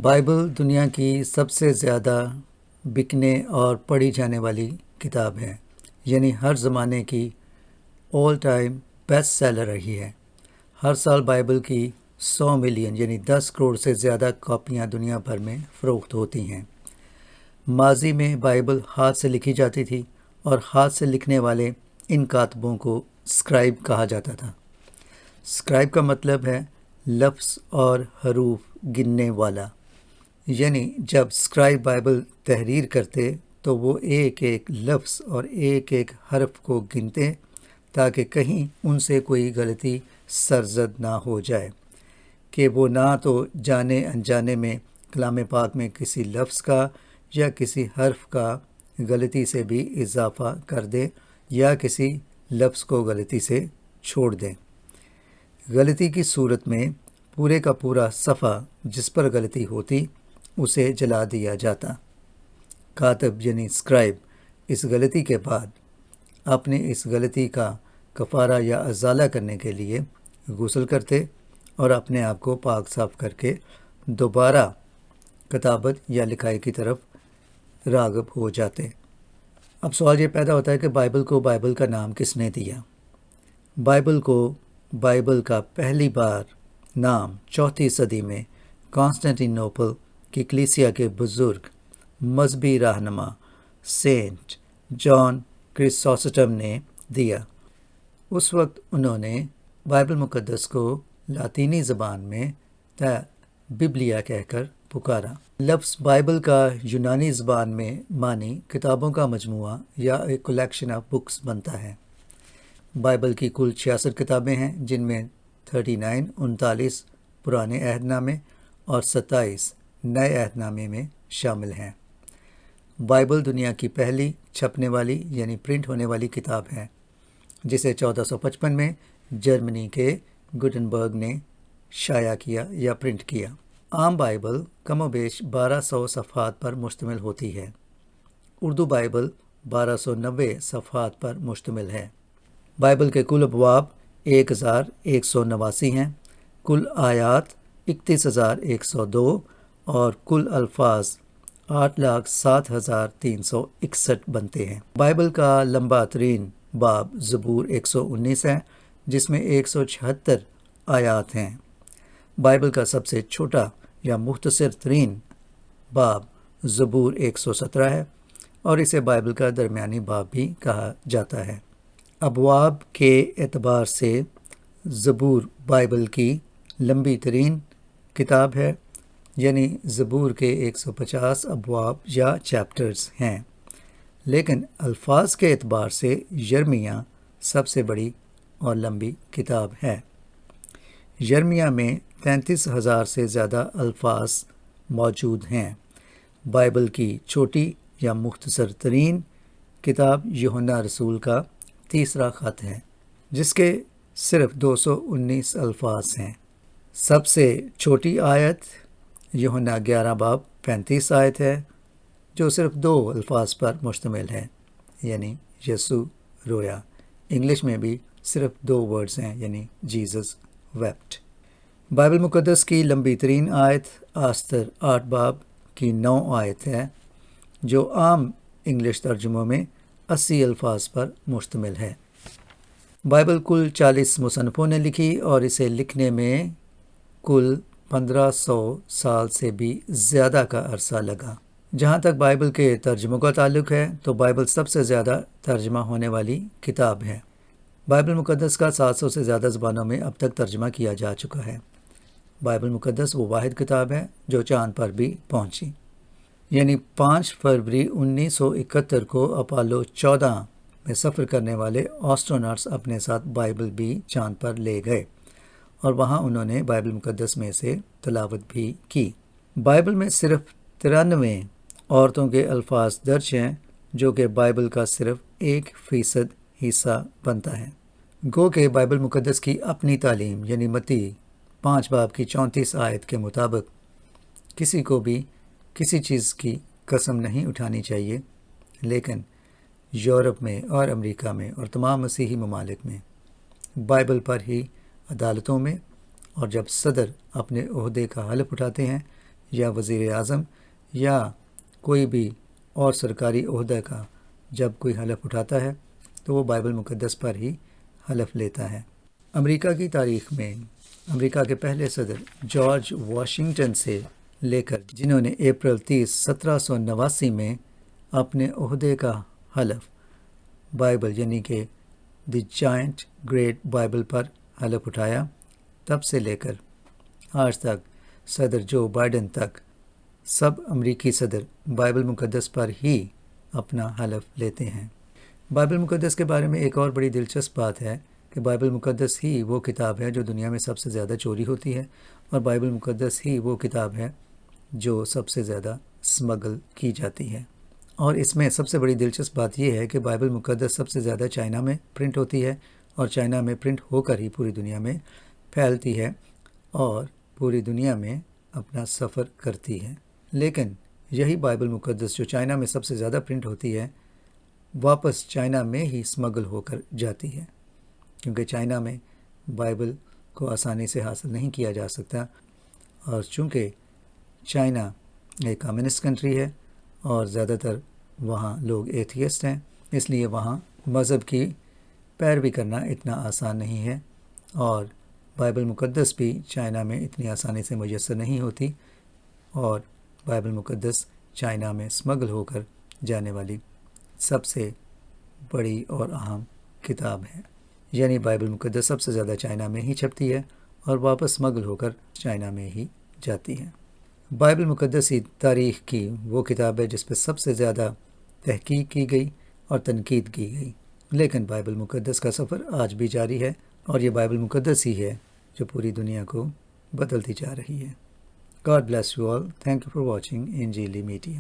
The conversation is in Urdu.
بائبل دنیا کی سب سے زیادہ بکنے اور پڑھی جانے والی کتاب ہے، یعنی ہر زمانے کی آل ٹائم بیسٹ سیلر رہی ہے۔ ہر سال بائبل کی 100 ملین یعنی 10 کروڑ سے زیادہ کاپیاں دنیا بھر میں فروخت ہوتی ہیں۔ ماضی میں بائبل ہاتھ سے لکھی جاتی تھی اور ہاتھ سے لکھنے والے ان کاتبوں کو اسکرائب کہا جاتا تھا۔ اسکرائب کا مطلب ہے لفظ اور حروف گننے والا، یعنی جب اسکرائب بائبل تحریر کرتے تو وہ ایک ایک لفظ اور ایک ایک حرف کو گنتے تاکہ کہیں ان سے کوئی غلطی سرزد نہ ہو جائے، کہ وہ نہ تو جانے انجانے میں کلام پاک میں کسی لفظ کا یا کسی حرف کا غلطی سے بھی اضافہ کر دیں یا کسی لفظ کو غلطی سے چھوڑ دیں۔ غلطی کی صورت میں پورے کا پورا صفحہ جس پر غلطی ہوتی اسے جلا دیا جاتا۔ کاتب یعنی اسکرائب اس غلطی کے بعد اپنے اس غلطی کا کفارہ یا ازالہ کرنے کے لیے غسل کرتے اور اپنے آپ کو پاک صاف کر کے دوبارہ کتابت یا لکھائی کی طرف راغب ہو جاتے۔ اب سوال یہ پیدا ہوتا ہے کہ بائبل کو بائبل کا نام کس نے دیا؟ بائبل کو بائبل کا پہلی بار نام 4 صدی میں کانسٹنٹینوپل کی کلیسیا کے بزرگ مذہبی رہنما سینٹ جان کرسوسٹم نے دیا۔ اس وقت انہوں نے بائبل مقدس کو لاطینی زبان میں دا ببلیا کہہ کر پکارا۔ لفظ بائبل کا یونانی زبان میں معنی کتابوں کا مجموعہ یا ایک کلیکشن آف بکس بنتا ہے۔ بائبل کی کل 66 کتابیں ہیں، جن میں 39 پرانے عہد نامے اور 27 نئے عہد نامے میں شامل ہیں۔ بائبل دنیا کی پہلی چھپنے والی یعنی پرنٹ ہونے والی کتاب ہے، جسے 1455 میں جرمنی کے گوٹنبرگ نے شائع کیا یا پرنٹ کیا۔ عام بائبل کم و بیش 1200 صفحات پر مشتمل ہوتی ہے۔ اردو بائبل 1290 صفحات پر مشتمل ہے۔ بائبل کے کل ابواب 1189 ہیں، کل آیات 31102 اور کل الفاظ 8,07,361 بنتے ہیں۔ بائبل کا لمبا ترین باب زبور 119 ہے، جس میں 176 آیات ہیں۔ بائبل کا سب سے چھوٹا یا مختصر ترین باب زبور 117 ہے اور اسے بائبل کا درمیانی باب بھی کہا جاتا ہے۔ ابواب کے اعتبار سے زبور بائبل کی لمبی ترین کتاب ہے، یعنی زبور کے 150 ابواب یا چیپٹرز ہیں، لیکن الفاظ کے اعتبار سے یرمیہ سب سے بڑی اور لمبی کتاب ہے۔ یرمیہ میں 33,000 سے زیادہ الفاظ موجود ہیں۔ بائبل کی چھوٹی یا مختصر ترین کتاب یوحنا رسول کا تیسرا خط ہے، جس کے صرف 219 الفاظ ہیں۔ سب سے چھوٹی آیت یوحنا 11 باب 35 آیت ہے، جو صرف 2 الفاظ پر مشتمل ہے، یعنی یسوع رویا۔ انگلش میں بھی صرف 2 ورڈز ہیں، یعنی جیزس ویپٹ۔ بائبل مقدس کی لمبی ترین آیت آستر 8 باب کی 9 آیت ہے، جو عام انگلش ترجموں میں 80 الفاظ پر مشتمل ہے۔ بائبل کل 40 مصنفوں نے لکھی اور اسے لکھنے میں کل 1500 سال سے بھی زیادہ کا عرصہ لگا۔ جہاں تک بائبل کے ترجموں کا تعلق ہے تو بائبل سب سے زیادہ ترجمہ ہونے والی کتاب ہے۔ بائبل مقدس کا 700 سے زیادہ زبانوں میں اب تک ترجمہ کیا جا چکا ہے۔ بائبل مقدس وہ واحد کتاب ہے جو چاند پر بھی پہنچی، یعنی 5 فروری 1971 کو اپولو 14 میں سفر کرنے والے آسٹرونٹس اپنے ساتھ بائبل بھی چاند پر لے گئے اور وہاں انہوں نے بائبل مقدس میں سے تلاوت بھی کی۔ بائبل میں صرف 93 عورتوں کے الفاظ درج ہیں، جو کہ بائبل کا صرف 1% حصہ بنتا ہے۔ گو کہ بائبل مقدس کی اپنی تعلیم یعنی متی 5 باب کی 34 آیت کے مطابق کسی کو بھی کسی چیز کی قسم نہیں اٹھانی چاہیے، لیکن یورپ میں اور امریکہ میں اور تمام مسیحی ممالک میں بائبل پر ہی عدالتوں میں اور جب صدر اپنے عہدے کا حلف اٹھاتے ہیں یا وزیر اعظم یا کوئی بھی اور سرکاری عہدہ کا جب کوئی حلف اٹھاتا ہے تو وہ بائبل مقدس پر ہی حلف لیتا ہے۔ امریکہ کی تاریخ میں امریکہ کے پہلے صدر جارج واشنگٹن سے لے کر جنہوں نے اپریل 30، 1789 میں اپنے عہدے کا حلف بائبل یعنی کہ دی جائنٹ گریٹ بائبل پر حلف اٹھایا، تب سے لے کر آج تک صدر جو بائیڈن تک سب امریکی صدر بائبل مقدس پر ہی اپنا حلف لیتے ہیں۔ بائبل مقدس کے بارے میں ایک اور بڑی دلچسپ بات ہے کہ بائبل مقدس ہی وہ کتاب ہے جو دنیا میں سب سے زیادہ چوری ہوتی ہے، اور بائبل مقدس ہی وہ کتاب ہے جو سب سے زیادہ اسمگل کی جاتی ہے۔ اور اس میں سب سے بڑی دلچسپ بات یہ ہے کہ بائبل مقدس سب سے زیادہ چائنا میں پرنٹ ہوتی ہے، اور چائنا میں پرنٹ ہو کر ہی پوری دنیا میں پھیلتی ہے اور پوری دنیا میں اپنا سفر کرتی ہے۔ لیکن یہی بائبل مقدس جو چائنا میں سب سے زیادہ پرنٹ ہوتی ہے واپس چائنا میں ہی اسمگل ہو کر جاتی ہے، کیونکہ چائنا میں بائبل کو آسانی سے حاصل نہیں کیا جا سکتا، اور چونکہ چائنا ایک کمیونسٹ کنٹری ہے اور زیادہ تر وہاں لوگ ایتھیسٹ ہیں، اس لیے وہاں مذہب کی پیروی کرنا اتنا آسان نہیں ہے، اور بائبل مقدس بھی چائنا میں اتنی آسانی سے میسر نہیں ہوتی، اور بائبل مقدس چائنا میں اسمگل ہو کر جانے والی سب سے بڑی اور اہم کتاب ہے۔ یعنی بائبل مقدس سب سے زیادہ چائنا میں ہی چھپتی ہے اور واپس اسمگل ہو کر چائنا میں ہی جاتی ہے۔ بائبل مقدس ہی تاریخ کی وہ کتاب ہے جس پہ سب سے زیادہ تحقیق کی گئی اور تنقید کی گئی، لیکن بائبل مقدس کا سفر آج بھی جاری ہے، اور یہ بائبل مقدس ہی ہے جو پوری دنیا کو بدلتی جا رہی ہے۔ God bless you all. Thank you for watching انجیلی میڈیا۔